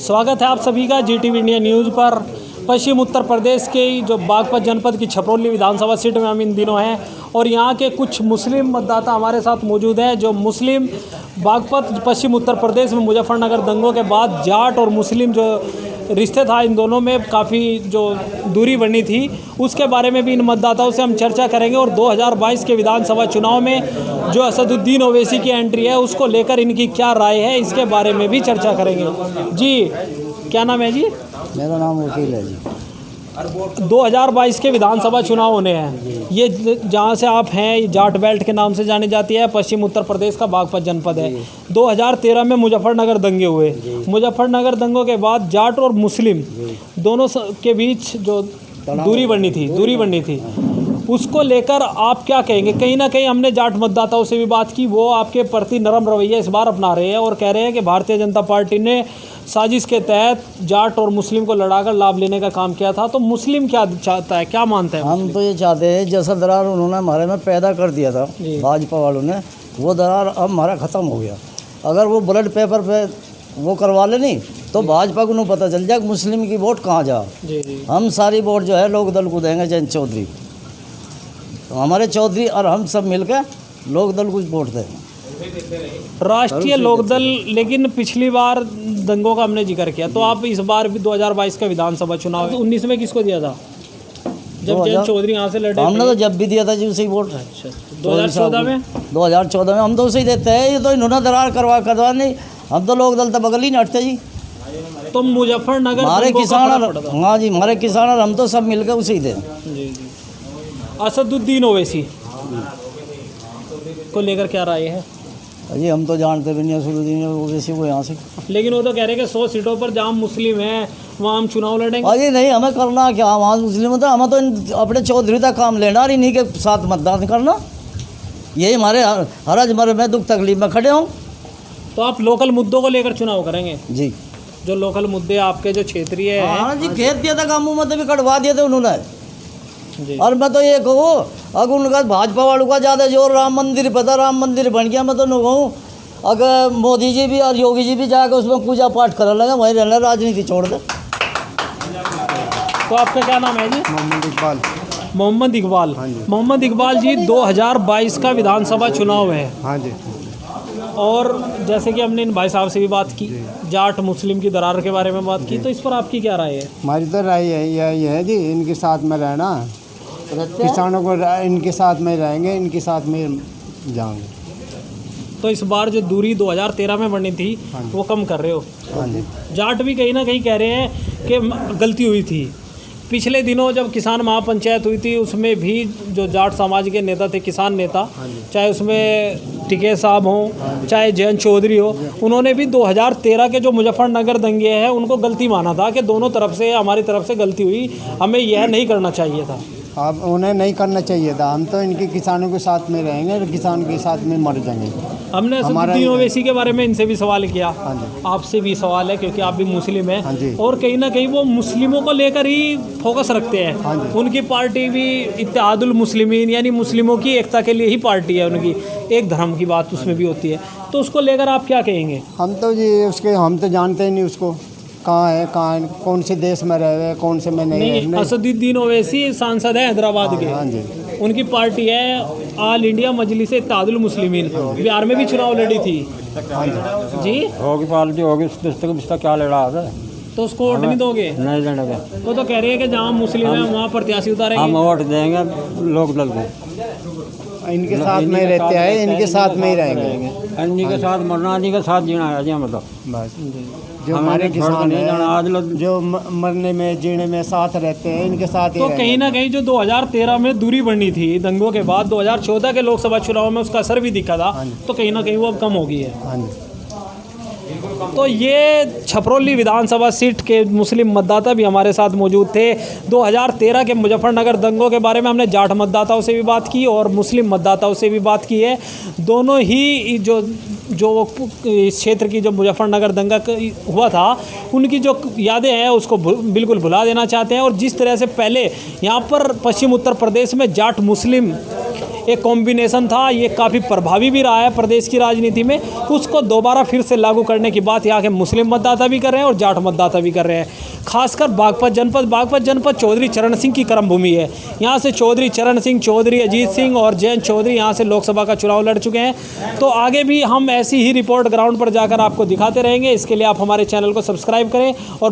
स्वागत है आप सभी का GTV इंडिया न्यूज़ पर। पश्चिम उत्तर प्रदेश के जो बागपत जनपद की छपरौली विधानसभा सीट में हम इन दिनों हैं और यहाँ के कुछ मुस्लिम मतदाता हमारे साथ मौजूद हैं। जो मुस्लिम बागपत पश्चिम उत्तर प्रदेश में मुजफ्फरनगर दंगों के बाद जाट और मुस्लिम जो रिश्ते था, इन दोनों में काफ़ी जो दूरी बनी थी, उसके बारे में भी इन मतदाताओं से हम चर्चा करेंगे। और 2022 के विधानसभा चुनाव में जो असदुद्दीन ओवैसी की एंट्री है, उसको लेकर इनकी क्या राय है, इसके बारे में भी चर्चा करेंगे। जी, क्या नाम है जी? मेरा नाम वकील है जी। 2022 के विधानसभा चुनाव होने हैं। ये जहाँ से आप हैं, जाट बेल्ट के नाम से जानी जाती है, पश्चिम उत्तर प्रदेश का बागपत जनपद है। 2013 में मुजफ्फरनगर दंगे हुए। मुजफ्फरनगर दंगों के बाद जाट और मुस्लिम दोनों के बीच जो दूरी बननी थी, उसको लेकर आप क्या कहेंगे? कहीं ना कहीं हमने जाट मतदाताओं से भी बात की, वो आपके प्रति नरम रवैया इस बार अपना रहे हैं और कह रहे हैं कि भारतीय जनता पार्टी ने साजिश के तहत जाट और मुस्लिम को लड़ाकर लाभ लेने का काम किया था। तो मुस्लिम क्या चाहता है, क्या मानता है? हम तो ये चाहते हैं, जैसा दरार उन्होंने हमारे में पैदा कर दिया था भाजपा वालों ने, वो दरार अब हमारा ख़त्म हो गया। अगर वो ब्लड पेपर पे वो करवा ले नहीं तो भाजपा को नहीं पता चल जाए मुस्लिम की वोट कहाँ जा। हम सारी वोट जो है लोक दल को देंगे, जयंत चौधरी। तो हमारे चौधरी और हम सब मिलकर लोक दल को वोट देंगे, राष्ट्रीय लोकदल। लेकिन पिछली बार दंगों का हमने जिक्र किया, तो आप इस बार भी 2022 का विधानसभा चुनाव 19 में किसको दिया था, जब जयंत चौधरी यहाँ से लड़े? हमने तो जब भी दिया था जी उसे वोट। अच्छा, 2014 में हम तो उसे ही देते हैं। ये तो इन्होंने दरार करवा नहीं, हम तो लोक दल तो बगल ही नहीं हटते जी। तो मुजफ्फरनगर हमारे किसान, हाँ जी, हमारे किसान और हम तो सब मिलकर उसे ही दें। जी। असदुद्दीन ओवैसी को लेकर क्या राय है? जी हम तो जानते भी नहीं असदुद्दीन ओवैसी को यहाँ से। लेकिन वो तो कह रहे हैं कि 100 सीटों पर जहाँ मुस्लिम हैं वहाँ हम चुनाव लड़ेंगे। अरे नहीं, हमें करना क्या वहाँ मुस्लिम था, हमें तो अपने चौधरी का काम लेना और इन्हीं के साथ मतदान करना। यही हमारे हरज मर में दुख तकलीफ में खड़े हों। तो आप लोकल मुद्दों को लेकर चुनाव करेंगे? जी, जो लोकल मुद्दे आपके जो क्षेत्रीय है। हाँ जी, खेत दिया था, कामों में भी कटवा दिए थे उन्होंने जी। और मैं तो ये कहूँ, अगर उनका भाजपा वालों का ज़्यादा जोर राम मंदिर पता, राम मंदिर बन गया, मैं तो नहीं कहूँ अगर मोदी जी भी और योगी जी भी जाकर उसमें पूजा पाठ करने लगे, वहीं रहना, राजनीति छोड़ दे। तो आपका क्या नाम है जी? मोहम्मद इकबाल। मोहम्मद इकबाल। मोहम्मद इकबाल जी, 2022 का विधानसभा चुनाव है। हाँ जी। और जैसे कि हमने इन भाई साहब से भी बात की, जाट मुस्लिम की दरार के बारे में बात की, तो इस पर आपकी क्या राय है? हमारी तो राय यही है जी, इनके साथ में रहना, किसानों को इनके साथ में रहेंगे, इनके साथ में जाएंगे। तो इस बार जो दूरी 2013 में बनी थी वो कम कर रहे हो? हाँ जी। जाट भी कहीं ना कहीं कह रहे हैं कि गलती हुई थी। पिछले दिनों जब किसान महापंचायत हुई थी, उसमें भी जो जाट समाज के नेता थे, किसान नेता, चाहे उसमें टिकैत साहब हों, चाहे जयंत चौधरी हो, उन्होंने भी 2013 के जो मुजफ्फरनगर दंगे हैं उनको गलती माना था कि दोनों तरफ से, हमारी तरफ से गलती हुई, हमें यह नहीं करना चाहिए था। अब उन्हें नहीं करना चाहिए था। हम तो इनके किसानों के साथ में रहेंगे और किसान के साथ में मर जाएंगे। हमने असदुद्दीन ओवैसी के बारे में इनसे भी सवाल किया, हाँ जी। आपसे भी सवाल है क्योंकि आप भी मुस्लिम हाँ हैं, जी। और कहीं ना कहीं वो मुस्लिमों को लेकर ही फोकस रखते हैं। हाँ जी। उनकी पार्टी भी इत्तेहादुल मुस्लिमीन, यानी मुस्लिमों की एकता के लिए ही पार्टी है उनकी, एक धर्म की बात उसमें भी होती है। तो उसको लेकर आप क्या कहेंगे? हम तो जी हम तो जानते ही नहीं उसको, कहाँ है, कौन से देश में रह रहे, कौन से में नहीं। असदुद्दीन ओवैसी सांसद है हैदराबाद के। हाँ जी। उनकी पार्टी है ऑल इंडिया मजलिस इत्तेहादुल मुस्लिमीन, बिहार में भी चुनाव लड़ी थी। जी होगी पार्टी होगी, इसका क्या लड़ा है? तो उसको वोट नहीं दोगे? नहीं लड़ेगा। वो तो कह रहे हैं कि जहाँ मुस्लिम है वहाँ प्रत्याशी उतारेंगे। हम वोट देंगे लोक दल को। इनके साथ में रहते हैं, इनके साथ में ही रहेंगे। इन्हीं के साथ मरना, इन्हीं के साथ जीना है जी। मतलब बस जो हमारे किसान हैं, जो मरने में जीने में साथ रहते हैं, इनके साथ ही तो कहीं ना कहीं जो 2013 में दूरी बढ़नी थी दंगों के बाद, 2014 के लोकसभा चुनाव में उसका असर भी दिखा था, तो कहीं ना कहीं वो अब कम हो गई है। हाँ जी। तो ये छपरौली विधानसभा सीट के मुस्लिम मतदाता भी हमारे साथ मौजूद थे। 2013 के मुजफ्फरनगर दंगों के बारे में हमने जाट मतदाताओं से भी बात की और मुस्लिम मतदाताओं से भी बात की है। दोनों ही जो इस क्षेत्र की जो मुजफ्फरनगर दंगा हुआ था, उनकी जो यादें हैं उसको बिल्कुल भुला देना चाहते हैं। और जिस तरह से पहले यहाँ पर पश्चिम उत्तर प्रदेश में जाट मुस्लिम एक कॉम्बिनेशन था, ये काफ़ी प्रभावी भी रहा है प्रदेश की राजनीति में, उसको दोबारा फिर से लागू करने की बात यहाँ के मुस्लिम मतदाता भी कर रहे हैं और जाट मतदाता भी कर रहे हैं। खासकर बागपत जनपद चौधरी चरण सिंह की कर्मभूमि है। यहाँ से चौधरी चरण सिंह, चौधरी अजीत सिंह और जयंत चौधरी यहाँ से लोकसभा का चुनाव लड़ चुके हैं। तो आगे भी हम ऐसी ही रिपोर्ट ग्राउंड पर जाकर आपको दिखाते रहेंगे। इसके लिए आप हमारे चैनल को सब्सक्राइब करें और